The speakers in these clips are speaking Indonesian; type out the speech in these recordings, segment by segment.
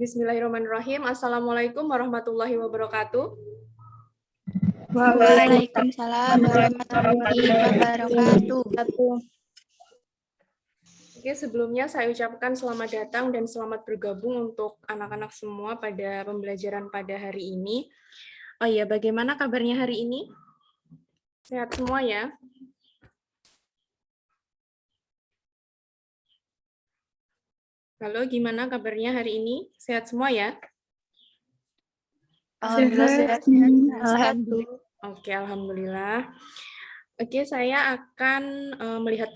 Bismillahirrahmanirrahim. Assalamualaikum warahmatullahi wabarakatuh. Waalaikumsalam warahmatullahi wabarakatuh. Oke, sebelumnya saya ucapkan selamat datang dan selamat bergabung untuk anak-anak semua pada pembelajaran pada hari ini. Oh iya, bagaimana kabarnya hari ini? Sehat semua ya? Halo, gimana kabarnya hari ini? Sehat semua ya? Alhamdulillah sehat. Alhamdulillah. Oke, alhamdulillah. Oke, saya akan melihat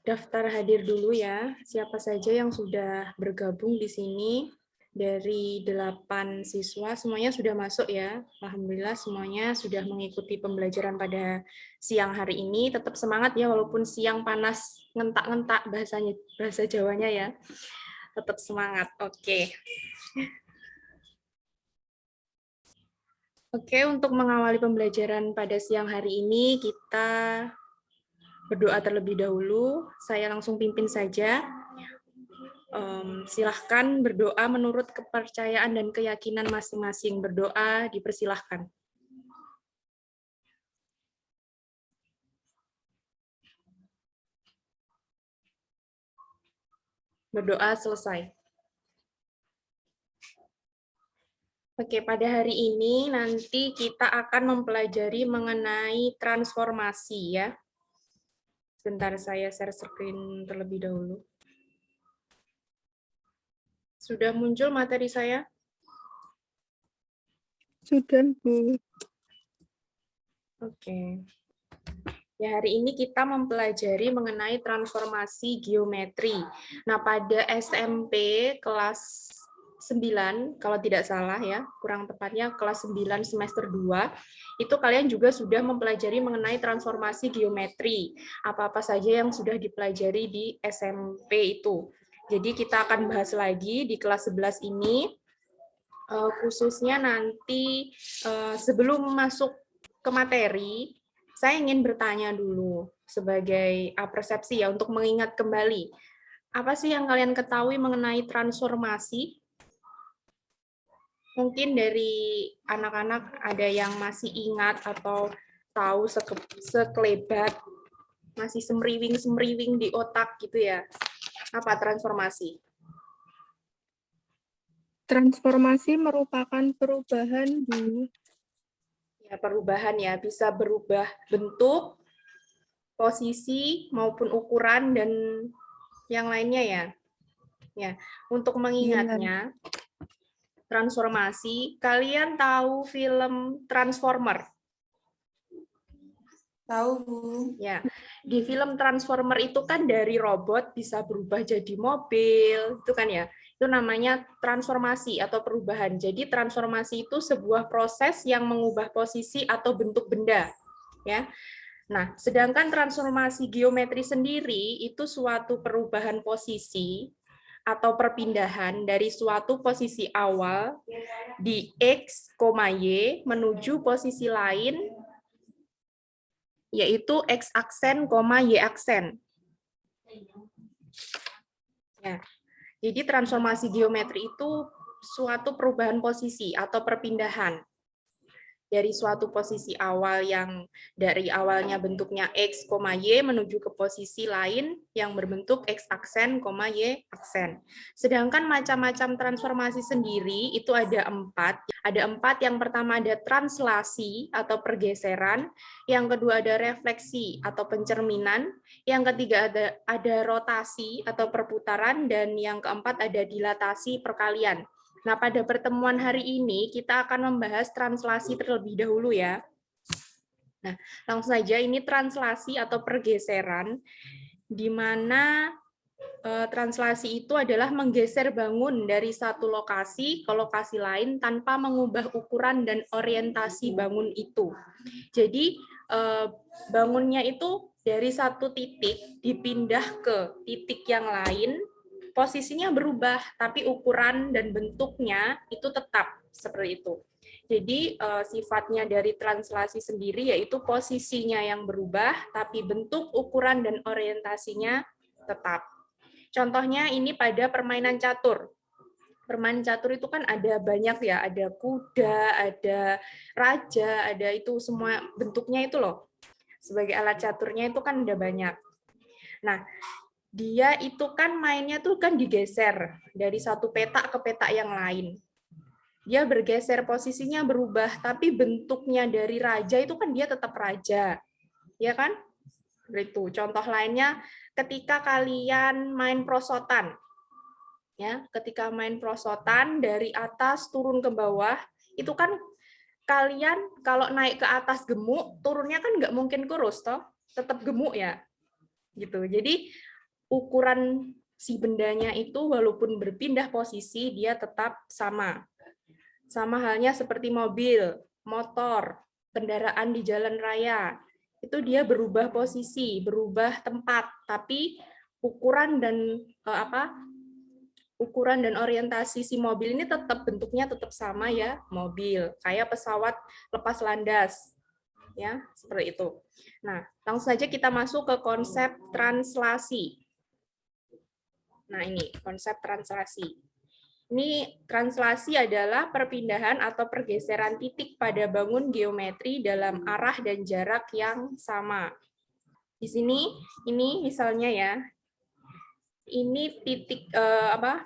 daftar hadir dulu ya. Siapa saja yang sudah bergabung di sini dari 8 siswa, semuanya sudah masuk ya. Alhamdulillah semuanya sudah mengikuti pembelajaran pada siang hari ini. Tetap semangat ya, walaupun siang panas, ngentak-ngentak bahasa Jawanya ya. Tetap semangat. Oke. Oke, untuk mengawali pembelajaran pada siang hari ini, kita berdoa terlebih dahulu. Saya langsung pimpin saja. Silahkan berdoa menurut kepercayaan dan keyakinan masing-masing. Berdoa dipersilahkan. Berdoa selesai. Oke, pada hari ini nanti kita akan mempelajari mengenai transformasi ya. Sebentar saya share screen terlebih dahulu. Sudah muncul materi saya? Sudah, Bu. Oke. Ya, hari ini kita mempelajari mengenai transformasi geometri. Nah, pada SMP kelas 9, kalau tidak salah ya, kurang tepatnya kelas 9 semester 2, itu kalian juga sudah mempelajari mengenai transformasi geometri. Apa-apa saja yang sudah dipelajari di SMP itu. Jadi kita akan bahas lagi di kelas 11 ini, khususnya nanti sebelum masuk ke materi, saya ingin bertanya dulu sebagai persepsi ya, untuk mengingat kembali. Apa sih yang kalian ketahui mengenai transformasi? Mungkin dari anak-anak ada yang masih ingat atau tahu sekelebat, masih semriwing-semriwing di otak gitu ya. Apa transformasi? Transformasi merupakan perubahan, Bu. Ya, perubahan ya, bisa berubah bentuk, posisi maupun ukuran dan yang lainnya ya. Ya, untuk mengingatnya, transformasi, kalian tahu film Transformer? Tahu, Bu. Ya, di film Transformer itu kan dari robot bisa berubah jadi mobil, itu kan ya. Itu namanya transformasi atau perubahan. Jadi transformasi itu sebuah proses yang mengubah posisi atau bentuk benda, ya. Nah, sedangkan transformasi geometri sendiri itu suatu perubahan posisi atau perpindahan dari suatu posisi awal di X, Y menuju posisi lain, yaitu X aksen, Y aksen. Ya. Jadi transformasi geometri itu suatu perubahan posisi atau perpindahan dari suatu posisi awal yang dari awalnya bentuknya X, Y menuju ke posisi lain yang berbentuk X aksen, Y aksen. Sedangkan macam-macam transformasi sendiri itu ada 4. Ada 4, yang pertama ada translasi atau pergeseran, yang kedua ada refleksi atau pencerminan, yang ketiga ada rotasi atau perputaran, dan yang keempat ada dilatasi perkalian. Nah, pada pertemuan hari ini kita akan membahas translasi terlebih dahulu ya. Nah, langsung saja, ini translasi atau pergeseran, di mana translasi itu adalah menggeser bangun dari satu lokasi ke lokasi lain tanpa mengubah ukuran dan orientasi bangun itu. Jadi bangunnya itu dari satu titik dipindah ke titik yang lain, posisinya berubah, tapi ukuran dan bentuknya itu tetap seperti itu. Jadi sifatnya dari translasi sendiri yaitu posisinya yang berubah, tapi bentuk, ukuran, dan orientasinya tetap. Contohnya ini pada permainan catur. Permainan catur itu kan ada banyak ya, ada kuda, ada raja, ada itu semua bentuknya itu loh. Sebagai alat caturnya itu kan ada banyak. Nah, dia itu kan mainnya tuh kan digeser dari satu petak ke petak yang lain. Dia bergeser, posisinya berubah, tapi bentuknya dari raja itu kan dia tetap raja. Ya kan? Itu. Contoh lainnya ketika kalian main prosotan. Ya, ketika main prosotan dari atas turun ke bawah, itu kan kalian kalau naik ke atas gemuk, turunnya kan nggak mungkin kurus toh, tetap gemuk ya. Gitu. Jadi ukuran si bendanya itu walaupun berpindah posisi dia tetap sama. Sama halnya seperti mobil, motor, kendaraan di jalan raya. Itu dia berubah posisi, berubah tempat, tapi ukuran dan ukuran dan orientasi si mobil ini tetap bentuknya tetap sama ya, mobil. Kayak pesawat lepas landas. Ya, seperti itu. Nah, langsung saja kita masuk ke konsep translasi. Nah, ini konsep translasi. Ini translasi adalah perpindahan atau pergeseran titik pada bangun geometri dalam arah dan jarak yang sama. Di sini, ini misalnya ya, ini titik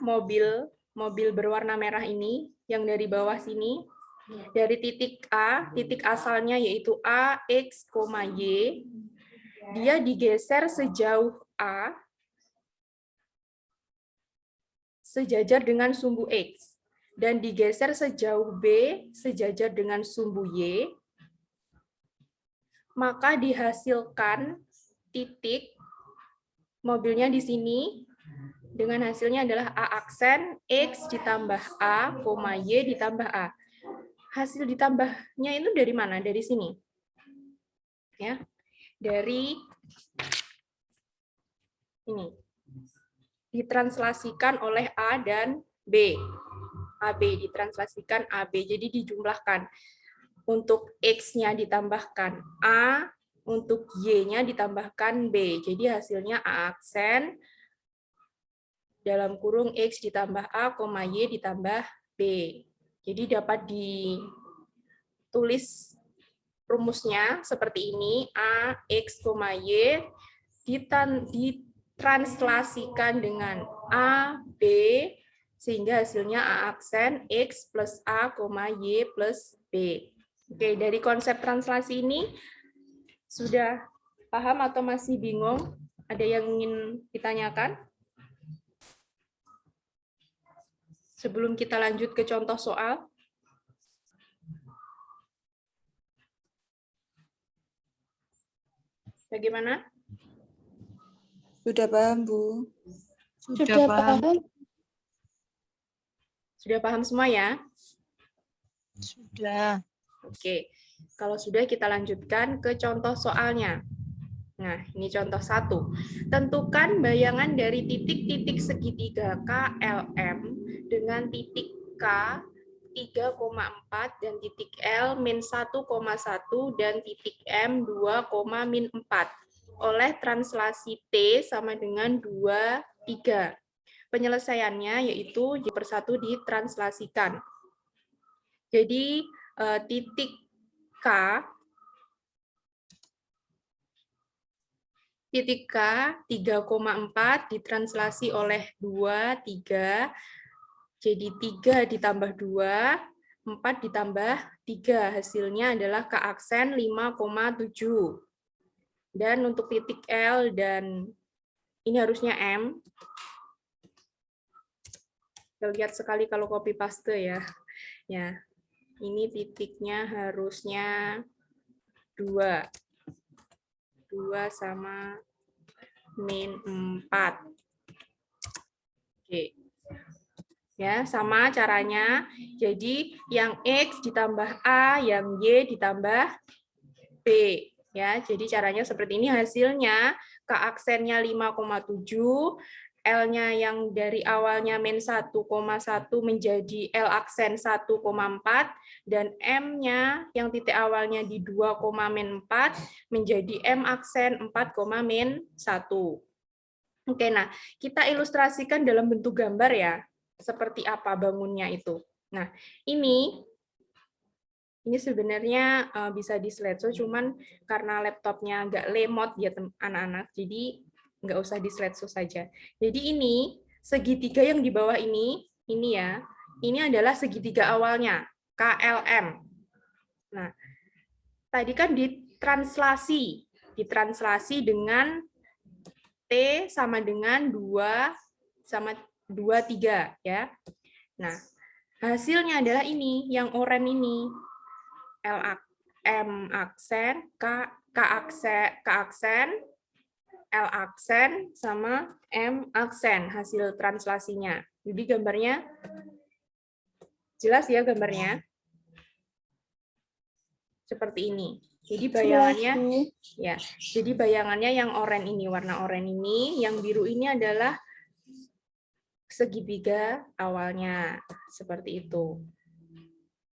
mobil berwarna merah ini yang dari bawah sini, dari titik A, titik asalnya yaitu A, X, Y, dia digeser sejauh A, sejajar dengan sumbu X, dan digeser sejauh B, sejajar dengan sumbu Y, maka dihasilkan titik mobilnya di sini, dengan hasilnya adalah A aksen, X ditambah A, Y ditambah A. Hasil ditambahnya itu dari mana? Dari sini. Ya. Dari ini. Ditranslasikan oleh A dan B. AB ditranslasikan AB, jadi dijumlahkan. Untuk X-nya ditambahkan A, untuk Y-nya ditambahkan B. Jadi hasilnya A aksen, dalam kurung X ditambah A, Y ditambah B. Jadi dapat ditulis rumusnya seperti ini, A, X, Y ditranslasikan dengan A, B, sehingga hasilnya A aksen X plus A, Y plus B. Oke, dari konsep translasi ini sudah paham atau masih bingung? Ada yang ingin ditanyakan? Sebelum kita lanjut ke contoh soal. Bagaimana? Sudah paham, Bu. Sudah paham? Sudah paham semua ya? Sudah. Oke, kalau sudah kita lanjutkan ke contoh soalnya. Nah, ini contoh 1. Tentukan bayangan dari titik-titik segitiga KLM dengan titik K 3,4 dan titik L min 1,1 dan titik M 2,-4 oleh translasi T sama dengan 2, 3. Penyelesaiannya yaitu per 1 ditranslasikan. Jadi titik K 3,4 ditranslasi oleh 2, 3. Jadi 3 ditambah 2, 4 ditambah 3. Hasilnya adalah K aksen 5,7. Dan untuk titik L dan ini harusnya M. Kita lihat sekali kalau copy paste ya. Ya. Ini titiknya harusnya 2. 2 sama min 4. Oke. Ya, sama caranya. Jadi yang X ditambah A, yang Y ditambah B. Ya, jadi caranya seperti ini hasilnya. K aksennya 5,7, L-nya yang dari awalnya min 1,1 menjadi L aksen 1,4, dan M-nya yang titik awalnya di 2,-4 menjadi M aksen 4,-1. Oke, nah kita ilustrasikan dalam bentuk gambar ya. seperti apa bangunnya itu. Nah, ini sebenarnya bisa di slideshow, cuman karena laptopnya agak lemot ya anak-anak, jadi nggak usah di slideshow saja. Jadi ini segitiga yang di bawah ini ya, ini adalah segitiga awalnya, KLM. Nah, tadi kan ditranslasi dengan T sama dengan 2 sama 2, 3 ya. Nah, hasilnya adalah ini, yang oranye ini. M aksen, K aksen, L aksen, sama M aksen hasil translasinya. Jadi gambarnya jelas ya gambarnya? Seperti ini. Jadi bayangannya ya. Jadi bayangannya yang oranye ini, warna oranye ini, yang biru ini adalah segitiga awalnya. Seperti itu.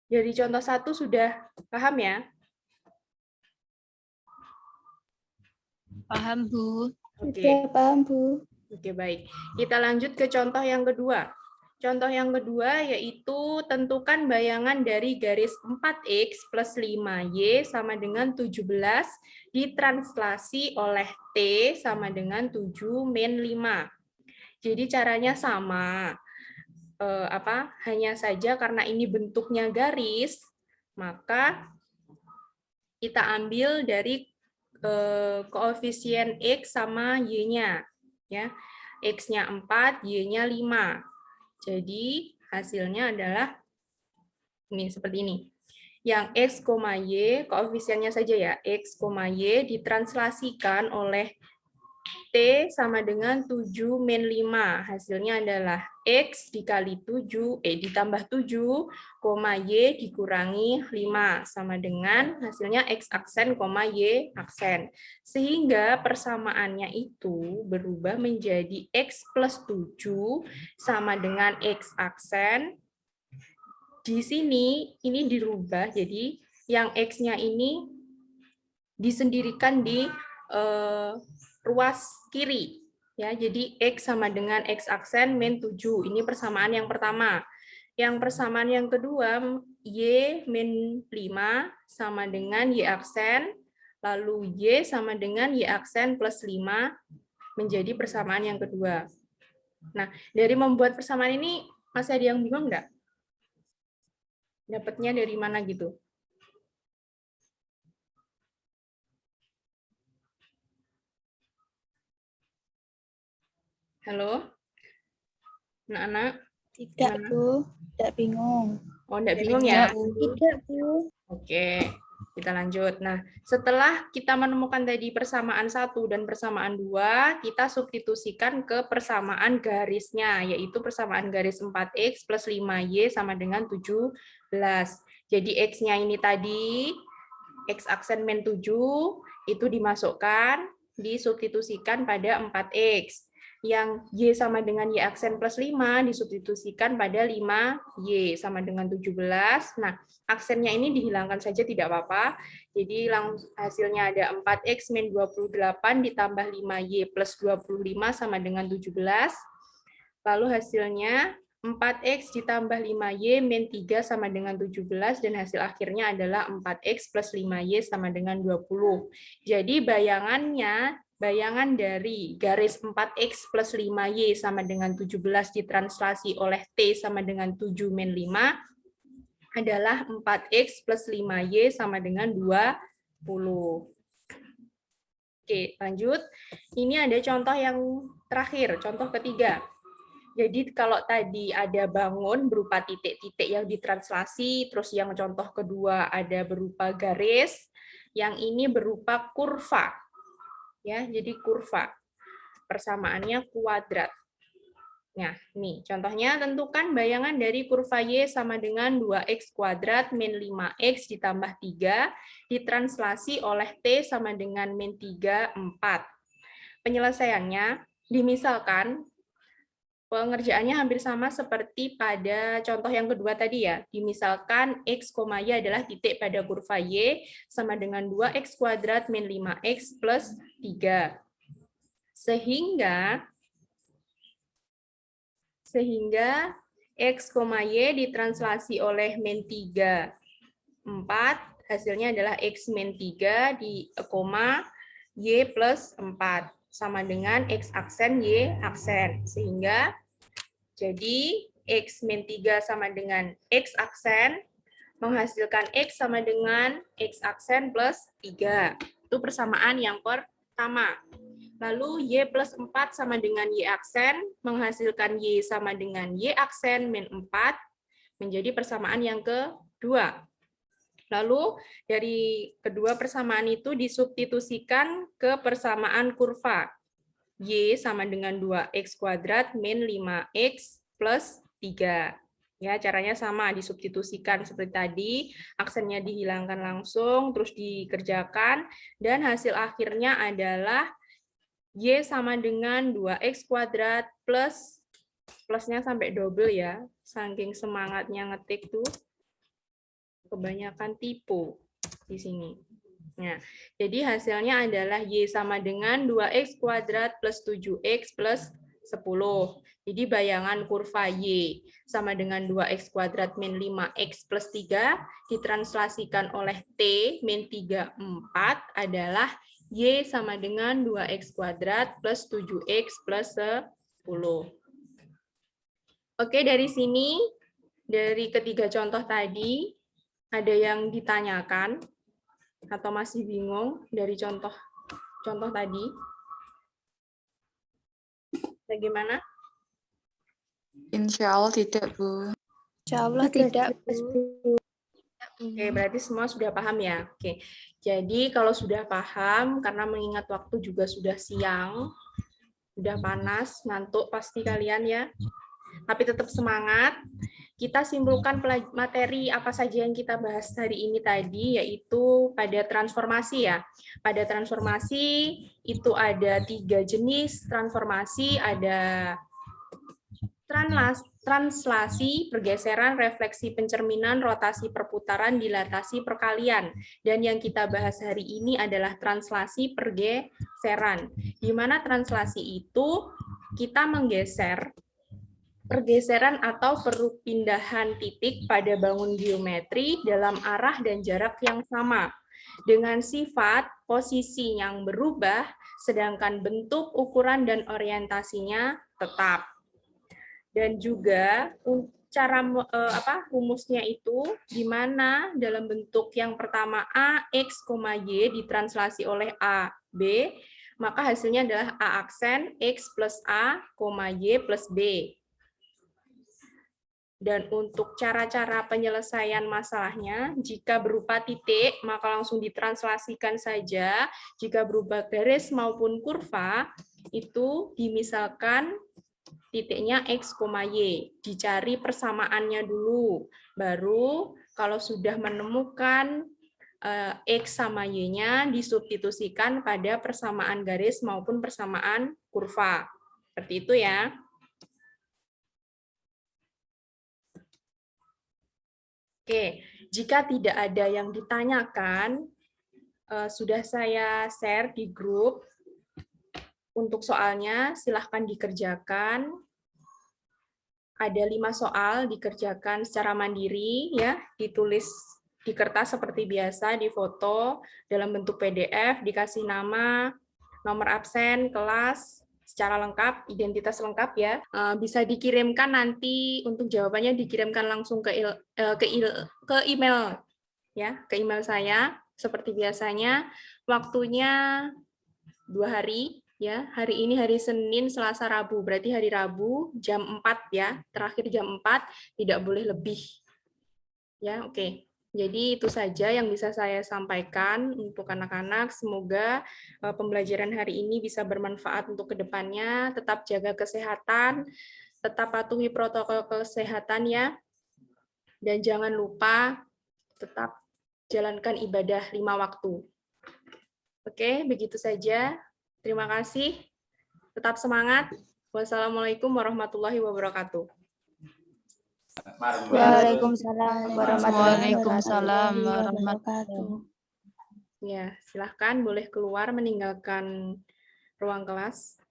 Jadi contoh 1 sudah paham ya? Paham, Bu. Oke. Paham, Bu. Oke, baik. Kita lanjut ke contoh yang kedua. Contoh yang kedua yaitu tentukan bayangan dari garis 4X plus 5Y sama dengan 17 ditranslasi oleh T sama dengan 7 min 5. Jadi caranya sama. Hanya saja karena ini bentuknya garis, maka kita ambil dari koefisien X sama Y-nya. Ya. X-nya 4, Y-nya 5. Jadi hasilnya adalah ini seperti ini. Yang X, Y, koefisiennya saja ya, X, Y ditranslasikan oleh T sama dengan 7 min 5. Hasilnya adalah X dikali 7, ditambah 7, Y dikurangi 5. Sama dengan hasilnya X aksen, Y aksen. Sehingga persamaannya itu berubah menjadi X plus 7 sama dengan X aksen. Di sini, ini dirubah, jadi yang X-nya ini disendirikan di ruas kiri, ya. Jadi X sama dengan X aksen min 7. Ini persamaan yang pertama. Yang persamaan yang kedua, Y min 5 sama dengan Y aksen, lalu Y sama dengan Y aksen plus 5 menjadi persamaan yang kedua. Nah, dari membuat persamaan ini, masih ada yang bingung nggak? Dapatnya dari mana gitu? Halo? Anak-anak? Tidak, Bu. Tidak bingung. Oh, enggak bingung ya? Tidak, Bu. Oke, kita lanjut. Nah, setelah kita menemukan tadi persamaan 1 dan persamaan 2, kita substitusikan ke persamaan garisnya, yaitu persamaan garis 4X plus 5Y sama dengan 17. Jadi X-nya ini tadi, X aksen min 7, itu dimasukkan, disubstitusikan pada 4X. Yang Y sama dengan Y aksen plus 5 disubstitusikan pada 5Y sama dengan 17. Nah, aksennya ini dihilangkan saja tidak apa-apa. Jadi hasilnya ada 4X min 28 ditambah 5Y plus 25 sama dengan 17. Lalu hasilnya 4X ditambah 5Y min 3 sama dengan 17, dan hasil akhirnya adalah 4X plus 5Y sama dengan 20. Jadi bayangan dari garis 4X plus 5Y sama dengan 17 ditranslasi oleh T sama dengan 7 min 5 adalah 4X plus 5Y sama dengan 20. Oke, lanjut. Ini ada contoh yang terakhir, contoh ketiga. Jadi kalau tadi ada bangun berupa titik-titik yang ditranslasi, terus yang contoh kedua ada berupa garis, yang ini berupa kurva. Ya, jadi kurva. Persamaannya kuadrat. Nah, nih contohnya tentukan bayangan dari kurva Y sama dengan 2X kuadrat min 5X ditambah 3 ditranslasi oleh T sama dengan min 3, 4. Penyelesaiannya, dimisalkan pengerjaannya hampir sama seperti pada contoh yang kedua tadi ya. Dimisalkan X, Y adalah titik pada kurva Y sama dengan 2X kuadrat min 5X plus 3. Sehingga X, Y ditranslasi oleh min 3, 4. Hasilnya adalah X min 3 di koma Y plus 4. Sama dengan X aksen Y aksen. Sehingga jadi X min 3 sama dengan X aksen, menghasilkan X sama dengan X aksen plus 3. Itu persamaan yang pertama. Lalu Y plus 4 sama dengan Y aksen, menghasilkan Y sama dengan Y aksen min 4, menjadi persamaan yang kedua. Lalu dari kedua persamaan itu disubstitusikan ke persamaan kurva. Y sama dengan 2X kuadrat min 5X plus 3. Ya, caranya sama, disubstitusikan seperti tadi, aksennya dihilangkan langsung, terus dikerjakan, dan hasil akhirnya adalah Y sama dengan 2X kuadrat plus, plusnya sampai double ya, saking semangatnya ngetik tuh. Kebanyakan tipe di sini. Nah, jadi hasilnya adalah Y sama dengan 2X kuadrat plus 7X plus 10. Jadi bayangan kurva Y sama dengan 2X kuadrat min 5X plus 3 ditranslasikan oleh T min 3, 4 adalah Y sama dengan 2X kuadrat plus 7X plus 10. Oke, dari sini, dari ketiga contoh tadi, ada yang ditanyakan atau masih bingung dari contoh tadi? Bagaimana? Insya Allah tidak, Bu. Insya Allah tidak, Bu. Oke, berarti semua sudah paham ya? Oke, jadi kalau sudah paham, karena mengingat waktu juga sudah siang, sudah panas, ngantuk pasti kalian ya. Tapi tetap semangat. Kita simpulkan materi apa saja yang kita bahas hari ini tadi, yaitu pada transformasi ya. Pada transformasi itu ada 3 jenis transformasi, ada translasi, pergeseran, refleksi pencerminan, rotasi perputaran, dilatasi perkalian. Dan yang kita bahas hari ini adalah translasi pergeseran. Di mana translasi itu kita menggeser pergeseran atau perpindahan titik pada bangun geometri dalam arah dan jarak yang sama, dengan sifat posisi yang berubah, sedangkan bentuk, ukuran, dan orientasinya tetap. Dan juga cara rumusnya itu di mana dalam bentuk yang pertama A, X, Y ditranslasi oleh A, B, maka hasilnya adalah A aksen X plus A, Y plus B. Dan untuk cara-cara penyelesaian masalahnya, jika berupa titik, maka langsung ditranslasikan saja. Jika berupa garis maupun kurva, itu dimisalkan titiknya X, Y. Dicari persamaannya dulu. Baru kalau sudah menemukan X sama Y-nya, disubstitusikan pada persamaan garis maupun persamaan kurva. Seperti itu ya. Oke, jika tidak ada yang ditanyakan, sudah saya share di grup. Untuk soalnya, silahkan dikerjakan. Ada 5 soal dikerjakan secara mandiri, ya, ditulis di kertas seperti biasa, difoto dalam bentuk PDF, dikasih nama, nomor absen, kelas, secara lengkap, identitas lengkap ya. Bisa dikirimkan nanti untuk jawabannya dikirimkan langsung ke email ya, ke email saya seperti biasanya. Waktunya 2 hari ya. Hari ini hari Senin, Selasa, Rabu. Berarti hari Rabu jam 4 ya. Terakhir jam 4, tidak boleh lebih. Ya, oke. Jadi itu saja yang bisa saya sampaikan untuk anak-anak. Semoga pembelajaran hari ini bisa bermanfaat untuk kedepannya. Tetap jaga kesehatan, tetap patuhi protokol kesehatan ya. Dan jangan lupa tetap jalankan ibadah 5 waktu. Oke, begitu saja. Terima kasih. Tetap semangat. Wassalamualaikum warahmatullahi wabarakatuh. Waalaikumsalam warahmatullahi Waalaikumsalam wabarakatuh. Ya, silahkan boleh keluar meninggalkan ruang kelas.